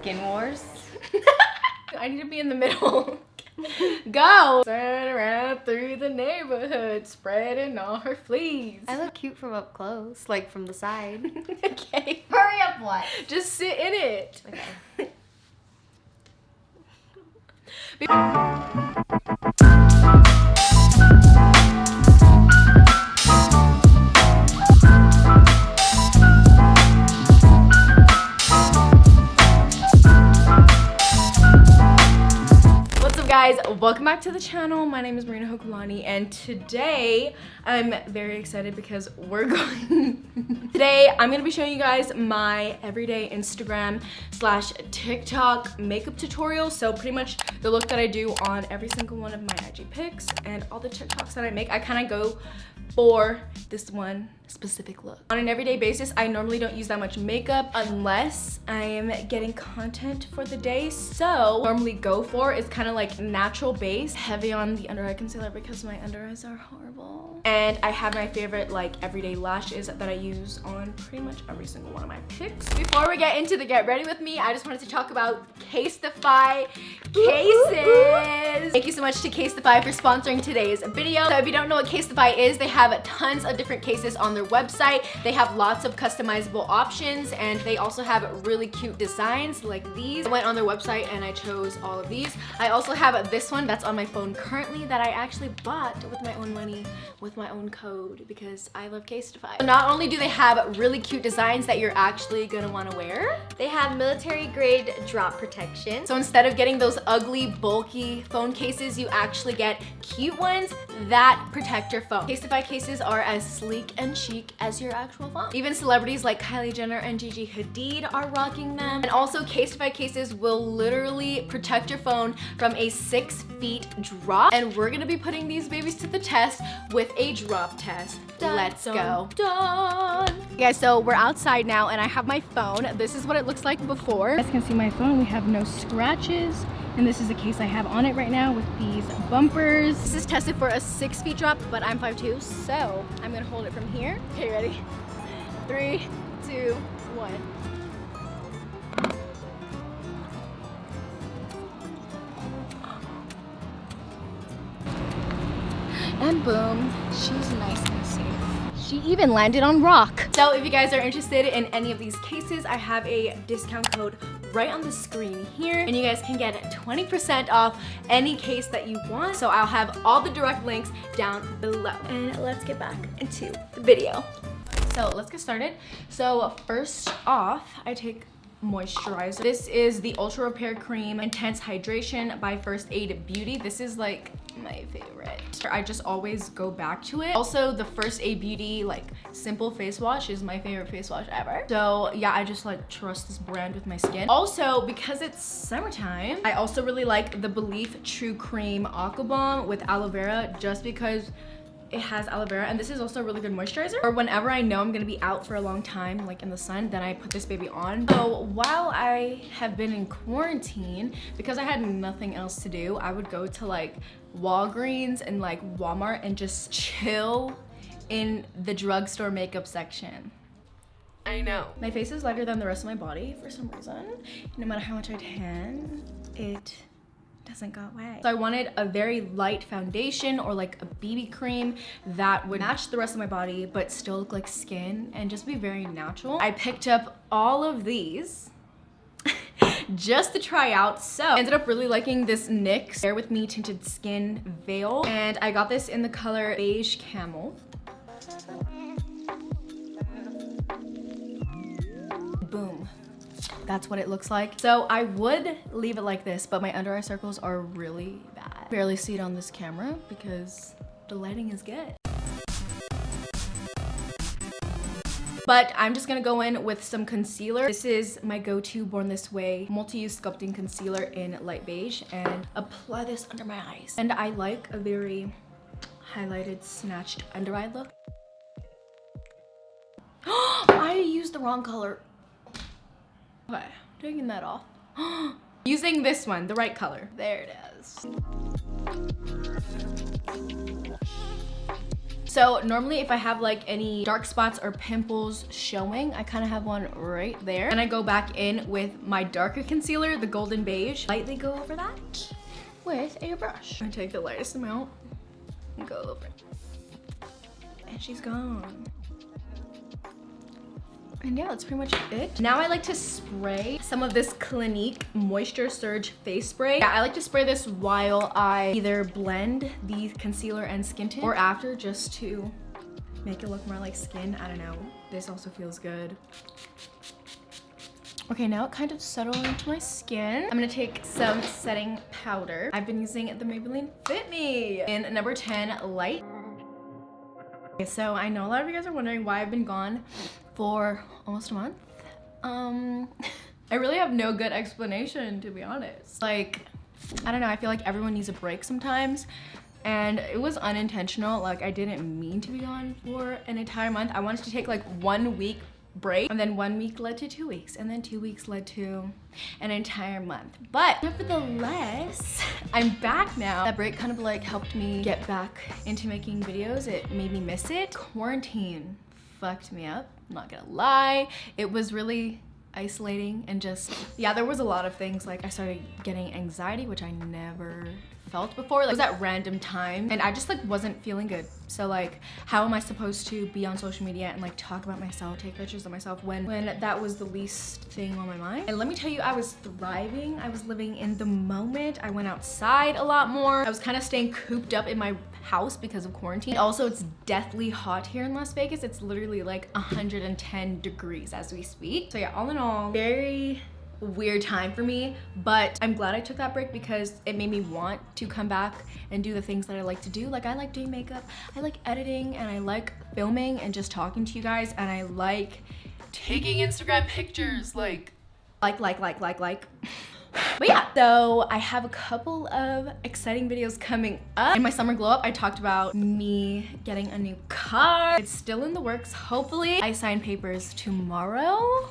Skin Wars. I need to be in the middle. Go! Turn around through the neighborhood, spreading all her fleas. I look cute from up close, like from the side. Okay. Hurry up, what? Just sit in it. Okay. Guys, welcome back to the channel. My name is Marina Hokulani, and today I'm very excited because we're going today I'm gonna be showing you guys my everyday Instagram / TikTok makeup tutorial. So pretty much the look that I do on every single one of my IG pics and all the TikToks that I make, I kind of go for this one specific look. On an everyday basis, I normally don't use that much makeup unless I am getting content for the day. So normally go for is kind of like natural base, heavy on the under eye concealer because my under eyes are horrible. And I have my favorite like everyday lashes that I use on pretty much every single one of my pics. Before we get into the get ready with me, I just wanted to talk about Casetify cases. Thank you so much to Casetify for sponsoring today's video. So if you don't know what Casetify is, they have tons of different cases on their website. They have lots of customizable options, and they also have really cute designs like these. I went on their website and I chose all of these. I also have this one that's on my phone currently that I actually bought with my own money, with my own code, because I love Casetify. So not only do they have really cute designs that you're actually gonna wanna wear, they have military grade drop protection. So instead of getting those ugly, bulky phone cases, you actually get cute ones that protect your phone. Casetify cases are as sleek and chic as your actual phone. Even celebrities like Kylie Jenner and Gigi Hadid are rocking them. And also Casetify cases will literally protect your phone from a 6 feet drop. And we're gonna be putting these babies to the test with a drop test. Let's go. Done. Guys, so we're outside now and I have my phone. This is what it looks like before. You guys can see my phone. We have no scratches. And this is the case I have on it right now with these bumpers. This is tested for a 6 feet drop, but I'm 5'2", so I'm gonna hold it from here. Okay, ready? 3, 2, 1. And boom, she's nice and safe. She even landed on rock. So if you guys are interested in any of these cases, I have a discount code right on the screen here, and you guys can get 20% off any case that you want. So I'll have all the direct links down below. And let's get back into the video. So let's get started. So first off, I take moisturizer. This is the Ultra Repair Cream Intense Hydration by First Aid Beauty. This is like my favorite. I just always go back to it. Also, the First Aid Beauty like simple face wash is my favorite face wash ever. So yeah, I just like trust this brand with my skin. Also, because it's summertime, I also really like the Belief True Cream Aqua Bomb with aloe vera, just because it has aloe vera, and this is also a really good moisturizer. Or whenever I know I'm gonna be out for a long time, like in the sun, then I put this baby on. So while I have been in quarantine, because I had nothing else to do, I would go to like Walgreens and like Walmart and just chill in the drugstore makeup section. I know. My face is lighter than the rest of my body for some reason. No matter how much I tan, it doesn't go away. So I wanted a very light foundation or like a BB cream that would match the rest of my body but still look like skin and just be very natural. I picked up all of these just to try out. So I ended up really liking this NYX Bear With Me Tinted Skin Veil, and I got this in the color Beige Camel. Boom. That's what it looks like. So I would leave it like this, but my under eye circles are really bad. Barely see it on this camera because the lighting is good. But I'm just gonna go in with some concealer. This is my go-to Born This Way multi-use sculpting concealer in light beige, and apply this under my eyes. And I like a very highlighted, snatched under eye look. I used the wrong color. Okay, taking that off. Using this one, the right color. There it is. So normally if I have like any dark spots or pimples showing, I kind of have one right there. And I go back in with my darker concealer, the golden beige. Lightly go over that with a brush. I take the lightest amount and go over it. And she's gone. And yeah, that's pretty much it. Now I like to spray some of this Clinique Moisture Surge face spray. Yeah, I like to spray this while I either blend the concealer and skin tint or after, just to make it look more like skin. I don't know. This also feels good. Okay, now it kind of settled into my skin. I'm gonna take some setting powder. I've been using the Maybelline Fit Me in number 10 Light. Okay, so I know a lot of you guys are wondering why I've been gone for almost a month. I really have no good explanation, to be honest. Like, I don't know, I feel like everyone needs a break sometimes. And it was unintentional. Like, I didn't mean to be gone for an entire month. I wanted to take like 1 week break, and then 1 week led to 2 weeks, and then 2 weeks led to an entire month. But nevertheless, I'm back now. That break kind of like helped me get back into making videos. It made me miss it. Quarantine fucked me up, I'm not gonna lie. It was really isolating, and just, yeah, there was a lot of things. Like, I started getting anxiety, which I never felt before. Like, it was at random time, and I just like wasn't feeling good. So like, how am I supposed to be on social media and like talk about myself, take pictures of myself when that was the least thing on my mind? And let me tell you, I was thriving. I was living in the moment. I went outside a lot more. I was kind of staying cooped up in my house because of quarantine. Also, it's deathly hot here in Las Vegas. It's literally like 110 degrees as we speak. So yeah, all in all, very weird time for me, but I'm glad I took that break because it made me want to come back and do the things that I like to do. Like, I like doing makeup, I like editing, and I like filming and just talking to you guys, and I like taking Instagram pictures, like. But yeah, so I have a couple of exciting videos coming up. In my summer glow up, I talked about me getting a new car. It's still in the works. Hopefully I sign papers tomorrow.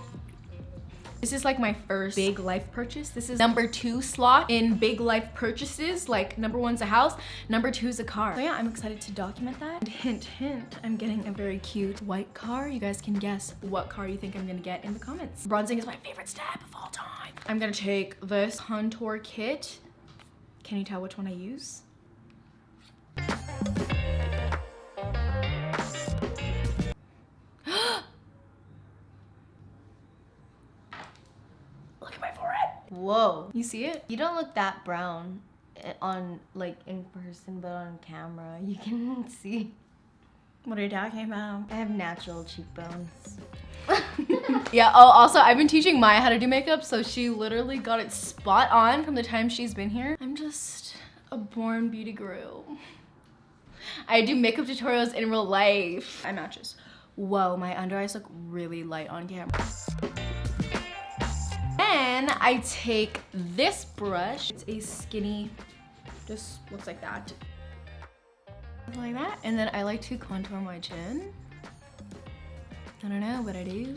This is like my first big life purchase. This is number 2 slot in big life purchases. Like, number 1's a house, number 2's a car. So yeah, I'm excited to document that. And hint, hint, I'm getting a very cute white car. You guys can guess what car you think I'm gonna get in the comments. Bronzing is my favorite step of all time. I'm gonna take this contour kit. Can you tell which one I use? Whoa. You see it? You don't look that brown on, like, in person, but on camera you can see. What are you talking about? I have natural cheekbones. Yeah, oh, also, I've been teaching Maya how to do makeup, so she literally got it spot on from the time she's been here. I'm just a born beauty guru. I do makeup tutorials in real life. Eye matches. Whoa, my under eyes look really light on camera. Then I take this brush. It's a skinny, just looks like that. Like that. And then I like to contour my chin. I don't know what I do.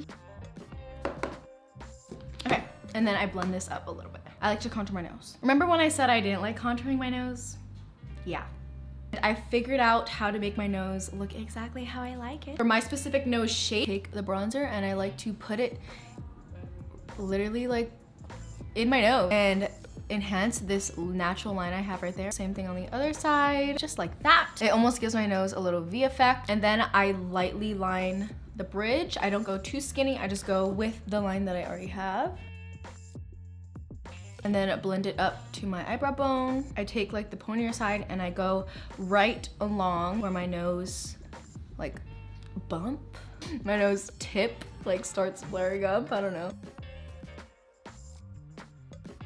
Okay, and then I blend this up a little bit. I like to contour my nose. Remember when I said I didn't like contouring my nose? Yeah. I figured out how to make my nose look exactly how I like it. For my specific nose shape, take the bronzer and I like to put it literally like in my nose and enhance this natural line I have right there. Same thing on the other side, just like that. It almost gives my nose a little V effect. And then I lightly line the bridge. I don't go too skinny, I just go with the line that I already have. And then blend it up to my eyebrow bone. I take like the pointier side and I go right along where my nose like bump. My nose tip like starts flaring up, I don't know.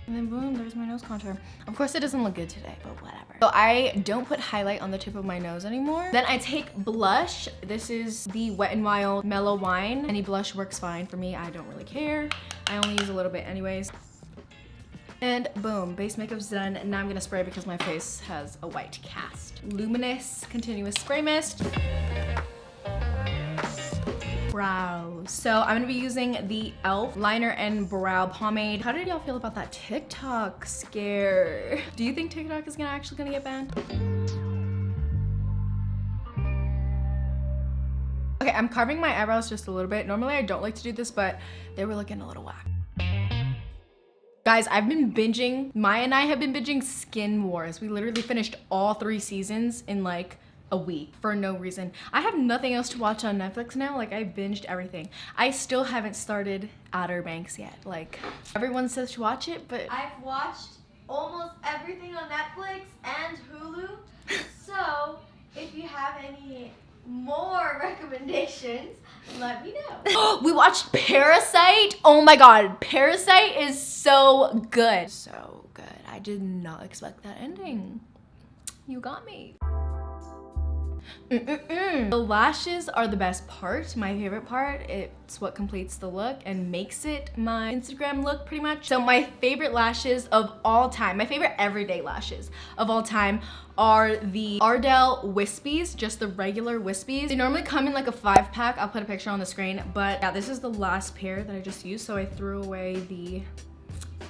And then boom, there's my nose contour. Of course it doesn't look good today, but whatever. So I don't put highlight on the tip of my nose anymore. Then I take blush. This is the Wet n Wild Mellow Wine. Any blush works fine for me, I don't really care. I only use a little bit anyways. And boom, base makeup's done. Now I'm gonna spray because my face has a white cast. Luminous Continuous Spray Mist. Brows. So I'm gonna be using the e.l.f. liner and brow pomade. How did y'all feel about that TikTok scare? Do you think TikTok is actually gonna get banned? Okay, I'm carving my eyebrows just a little bit. Normally I don't like to do this, but they were looking a little whack. Guys, I've been binging. Maya and I have been binging Skin Wars. We literally finished all 3 seasons in like a week for no reason. I have nothing else to watch on Netflix now. Like, I binged everything. I still haven't started Outer Banks yet. Like, everyone says to watch it, but I've watched almost everything on Netflix and Hulu. So if you have any more recommendations, let me know. we watched Parasite. Oh my god, Parasite is so good. So good. I did not expect that ending. You got me. The lashes are the best part, my favorite part. It's what completes the look and makes it my Instagram look pretty much. So my favorite lashes of all time, my favorite everyday lashes of all time are the Ardell Wispies, just the regular Wispies. They normally come in like a 5-pack. I'll put a picture on the screen, but yeah, this is the last pair that I just used. So I threw away the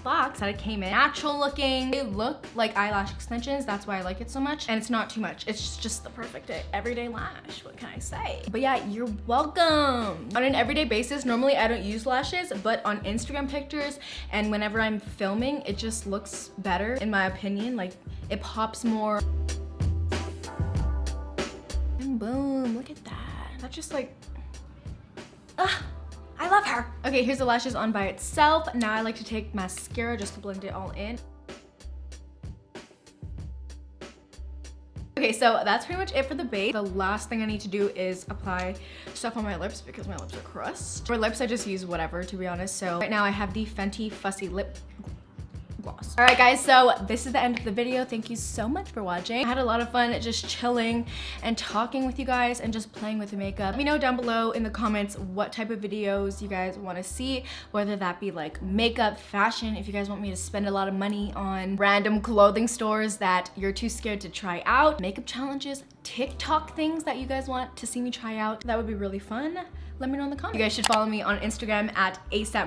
box that it came in. Natural looking. They look like eyelash extensions. That's why I like it so much. And it's not too much. It's just the perfect everyday lash. What can I say? But yeah, you're welcome. On an everyday basis, normally I don't use lashes, but on Instagram pictures and whenever I'm filming, it just looks better in my opinion. Like, it pops more. And boom, look at that. That's just like, I love her. Okay, here's the lashes on by itself. Now I like to take mascara just to blend it all in. Okay, so that's pretty much it for the base. The last thing I need to do is apply stuff on my lips because my lips are crushed. For lips, I just use whatever, to be honest. So right now I have the Fenty Fussy Lip Gloss. All right, guys, so this is the end of the video. Thank you so much for watching. I had a lot of fun just chilling and talking with you guys and just playing with the makeup. Let me know down below in the comments what type of videos you guys want to see, whether that be like makeup, fashion, if you guys want me to spend a lot of money on random clothing stores that you're too scared to try out, makeup challenges, TikTok things that you guys want to see me try out. That would be really fun. Let me know in the comments. You guys should follow me on Instagram at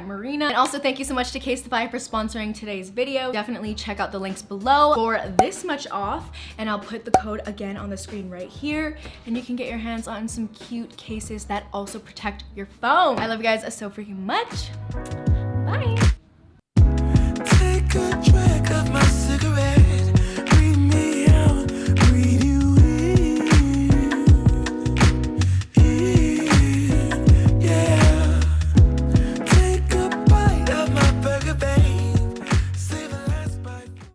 Marina. And also thank you so much to Casetify for sponsoring today's video. Definitely check out the links below for this much off. And I'll put the code again on the screen right here. And you can get your hands on some cute cases that also protect your phone. I love you guys so freaking much. Bye.